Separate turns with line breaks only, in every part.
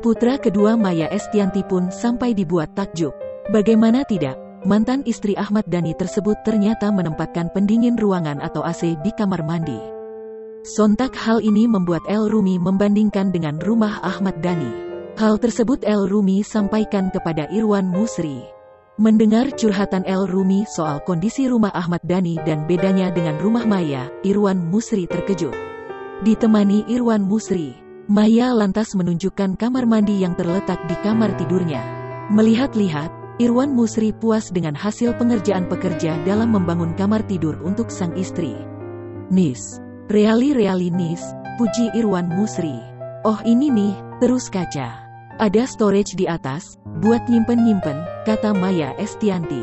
Putra kedua Maya Estianty pun sampai dibuat takjub. Bagaimana tidak, mantan istri Ahmad Dhani tersebut ternyata menempatkan pendingin ruangan atau AC di kamar mandi. Sontak hal ini membuat El Rumi membandingkan dengan rumah Ahmad Dhani. Hal tersebut El Rumi sampaikan kepada Irwan Musri. Mendengar curhatan El Rumi soal kondisi rumah Ahmad Dhani dan bedanya dengan rumah Maya, Irwan Musri terkejut. Ditemani Irwan Musri, Maya lantas menunjukkan kamar mandi yang terletak di kamar tidurnya. Melihat-lihat, Irwan Musri puas dengan hasil pengerjaan pekerja dalam membangun kamar tidur untuk sang istri. "Nis, reali Nis," puji Irwan Musri. "Oh ini nih, terus kaca. Ada storage di atas, buat nyimpen-nyimpen," kata Maya Estianty.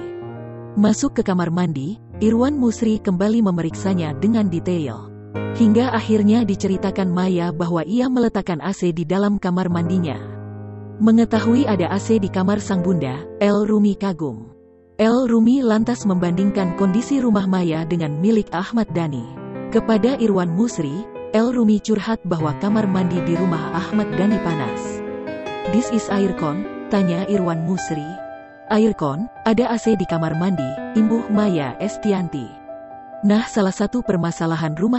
Masuk ke kamar mandi, Irwan Musri kembali memeriksanya dengan detail. Hingga akhirnya diceritakan Maya bahwa ia meletakkan AC di dalam kamar mandinya. Mengetahui ada AC di kamar sang bunda, El Rumi kagum. El Rumi lantas membandingkan kondisi rumah Maya dengan milik Ahmad Dhani. Kepada Irwan Musri, El Rumi curhat bahwa kamar mandi di rumah Ahmad Dhani panas. "This is aircon?" tanya Irwan Musri. "Aircon, ada AC di kamar mandi," imbuh Maya Estianty. Nah, salah satu permasalahan rumah